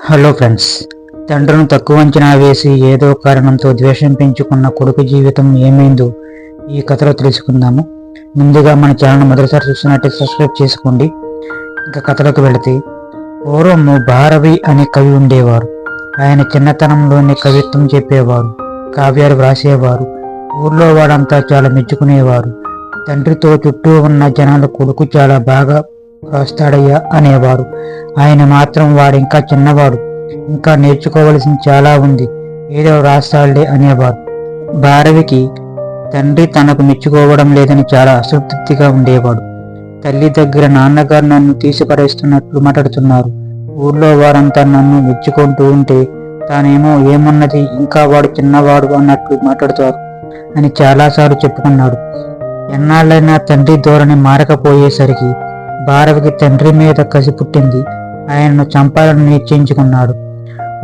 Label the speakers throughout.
Speaker 1: Hello friends, తండ్రిని తక్కువ అంచనా వేసి ఏదో కారణంతో ద్వేషం పెంచుకున్న కొడుకు జీవితం ఏమైందో ఈ కథలో తెలుసుకుందాము. ముందుగా మన ఛానల్ మొదటిసారి చూస్తున్నట్టు సబ్స్క్రైబ్ చేసుకోండి. ఇంకా కథలోకి వెళితే, పూర్వం భారవి అనే కవి ఉండేవారు. ఆయన చిన్నతనంలోనే కవిత్వం చెప్పేవారు, కావ్యాలు వ్రాసేవారు. ఊర్లో వాడంతా చాలా మెచ్చుకునేవారు. తండ్రితో చుట్టూ ఉన్న జనాల కొడుకు చాలా బాగా రాస్తాడయ్యా అనేవారు. ఆయన మాత్రం వాడు ఇంకా చిన్నవాడు, ఇంకా నేర్చుకోవలసింది చాలా ఉంది, ఏదో రాస్తాడులే అనేవారు. భారవికి తండ్రి తనకు మెచ్చుకోవడం లేదని చాలా అసంతృప్తిగా ఉండేవాడు. తల్లి దగ్గర నాన్నగారు నన్ను తీసిపరేస్తున్నట్లు మాట్లాడుతున్నారు, ఊర్లో వారంతా నన్ను మెచ్చుకుంటూ ఉంటే తానేమో ఏమన్నది, ఇంకా వాడు చిన్నవాడు అన్నట్లు మాట్లాడుతారు అని చాలాసార్లు చెప్పుకున్నాడు. ఎన్నాళ్ళైనా తండ్రి ధోరణి మారకపోయేసరికి భారవికి తండ్రి మీద కసి పుట్టింది. ఆయనను చంపాలని నిశ్చయించుకున్నాడు.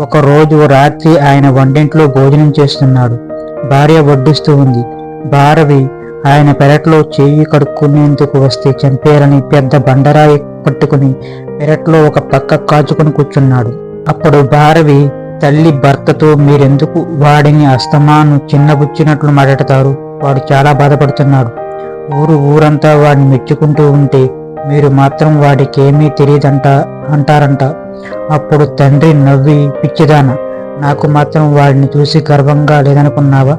Speaker 1: ఒకరోజు రాత్రి ఆయన వంటింట్లో భోజనం చేస్తున్నాడు. భార్య వడ్డిస్తూ ఉంది. భారవి ఆయన పెరట్లో చేయి కడుక్కునేందుకు వస్తే చంపేయాలని పెద్ద బండరాయి పట్టుకుని పెరట్లో ఒక పక్క కాచుకుని కూర్చున్నాడు. అప్పుడు భారవి తల్లి భర్తతో, మీరెందుకు వాడిని అస్తమాను చిన్నబుచ్చినట్లు మాట్లాడతారు, వాడు చాలా బాధపడుతున్నాడు, ఊరంతా వాడిని మెచ్చుకుంటూ ఉంటే మీరు మాత్రం వాడికేమీ అంటారంట. అప్పుడు తండ్రి నవ్వి, పిచ్చిదాన, నాకు మాత్రం వాడిని చూసి గర్వంగా లేదనుకున్నావా?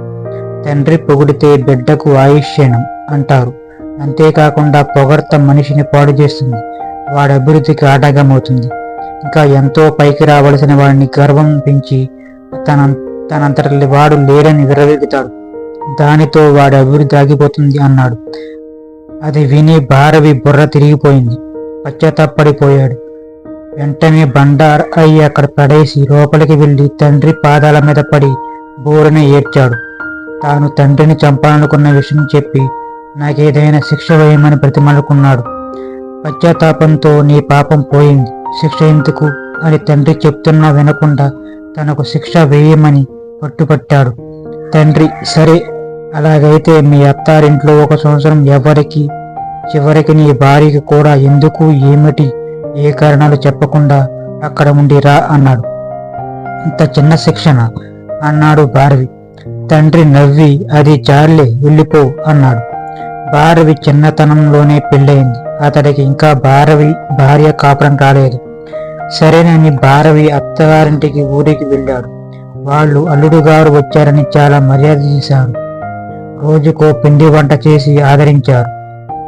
Speaker 1: తండ్రి పొగిడితే బిడ్డకు ఆయుష్యనం అంటారు. అంతేకాకుండా పొగడ్త మనిషిని పాడు చేస్తుంది, వాడి అభివృద్ధికి ఆటంకమవుతుంది. ఇంకా ఎంతో పైకి రావలసిన వాడిని గర్వం పెంచి తనంతటి వాడు లేడని విర్రవీగుతాడు, దానితో వాడి అభివృద్ధి ఆగిపోతుంది అన్నాడు. అది విని భారవి బుర్ర తిరిగిపోయింది. పశ్చాత్తాపడిపోయాడు. వెంటనే బండార్ అయ్యి అక్కడ పడేసి లోపలికి వెళ్ళి తండ్రి పాదాల మీద పడి బోరున ఏడ్చాడు. తాను తండ్రిని చంపాలనుకున్న విషయం చెప్పి నాకేదైనా శిక్ష వేయమని బ్రతిమలుకున్నాడు. పశ్చాత్తాపంతో, నీ పాపం పోయింది, శిక్ష ఎందుకు అని తండ్రి చెప్తున్నా వినకుండా తనకు శిక్ష వేయమని పట్టుపట్టాడు. తండ్రి, సరే అలాగైతే మీ అత్తారింట్లో 1 సంవత్సరం చివరికి నీ భార్యకి కూడా ఎందుకు, ఏమిటి, ఏ కారణాలు చెప్పకుండా అక్కడ ఉండి రా అన్నాడు. ఇంత చిన్న శిక్షణ అన్నాడు భారవి. తండ్రి నవ్వి, అది చాలే, వెళ్ళిపో అన్నాడు. భారవి చిన్నతనంలోనే పెళ్ళయింది. అతడికి ఇంకా భార్య కాపురం రాలేదు. సరేనని భారవి అత్తగారింటికి ఊరికి వెళ్ళాడు. వాళ్ళు అల్లుడు గారు వచ్చారని చాలా మర్యాద చేశారు. రోజుకో పిండి వంట చేసి ఆదరించారు.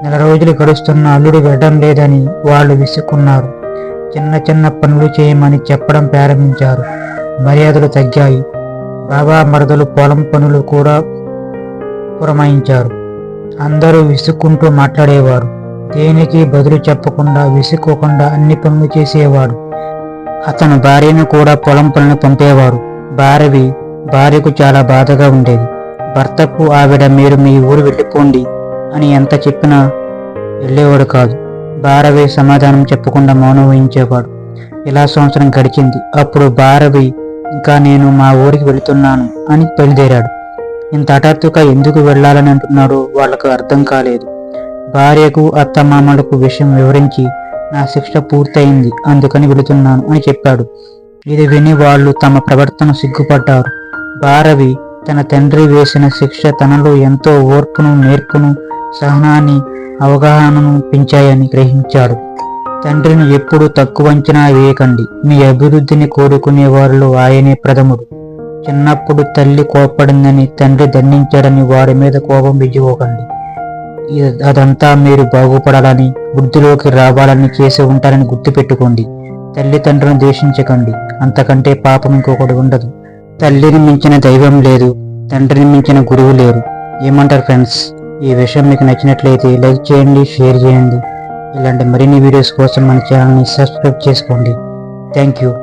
Speaker 1: 4 రోజులు గడుస్తున్న అల్లుడు వెళ్ళడం లేదని వాళ్ళు విసుక్కున్నారు. చిన్న పనులు చేయమని చెప్పడం ప్రారంభించారు. మర్యాదలు తగ్గాయి. బాబా మరదలు పొలం పనులు కూడా పురమాయించారు. అందరూ విసుక్కుంటూ మాట్లాడేవారు. దేనికి బదులు చెప్పకుండా విసుక్కోకుండా అన్ని పనులు చేసేవాడు. అతను భార్యను కూడా పొలం పనులు పంపేవారు. భార్యకు చాలా బాధగా ఉండేది. భర్తకు ఆవిడ, మీరు మీ ఊరు వెళ్ళిపోండి అని ఎంత చెప్పినా వెళ్ళేవాడు కాదు. భారవి సమాధానం చెప్పకుండా మౌనం వహించేవాడు. ఇలా సంవత్సరం గడిచింది. అప్పుడు భారవి, ఇంకా నేను మా ఊరికి వెళుతున్నాను అని బయలుదేరాడు. ఇంత హఠాత్తుగా ఎందుకు వెళ్ళాలని అంటున్నాడో వాళ్లకు అర్థం కాలేదు. భార్యకు అత్తమామలకు విషయం వివరించి, నా శిక్ష పూర్తయింది, అందుకని వెళుతున్నాను అని చెప్పాడు. ఇది విని వాళ్ళు తమ ప్రవర్తన సిగ్గుపడ్డారు. భారవి తన తండ్రి వేసిన శిక్ష తనలో ఎంతో ఓర్పును, నేర్పును, సహనాన్ని, అవగాహనను పెంచాయని గ్రహించాడు. తండ్రిని ఎప్పుడూ తక్కువ అంచనా వేయకండి. మీ అభివృద్ధిని కోరుకునే వారిలో ఆయనే ప్రథముడు. చిన్నప్పుడు తల్లి కోపడిందని తండ్రి దండించాడని వారి మీద కోపం పెంచుకోకండి. అదంతా మీరు బాగుపడాలని, వృద్ధిలోకి రావాలని చేసి ఉంటారని గుర్తుపెట్టుకోండి. తల్లిదండ్రులను ద్వేషించకండి, అంతకంటే పాపం ఇంకొకటి ఉండదు. తల్లిని మించిన దైవం లేదు, తండ్రిని మించిన గురువు లేరు. ఏమంటారు ఫ్రెండ్స్? ఈ విషయం మీకు నచ్చినట్లయితే లైక్ చేయండి, షేర్ చేయండి. ఇలాంటి మరిన్ని వీడియోస్ కోసం మన ఛానల్ని సబ్స్క్రైబ్ చేసుకోండి. Thank you.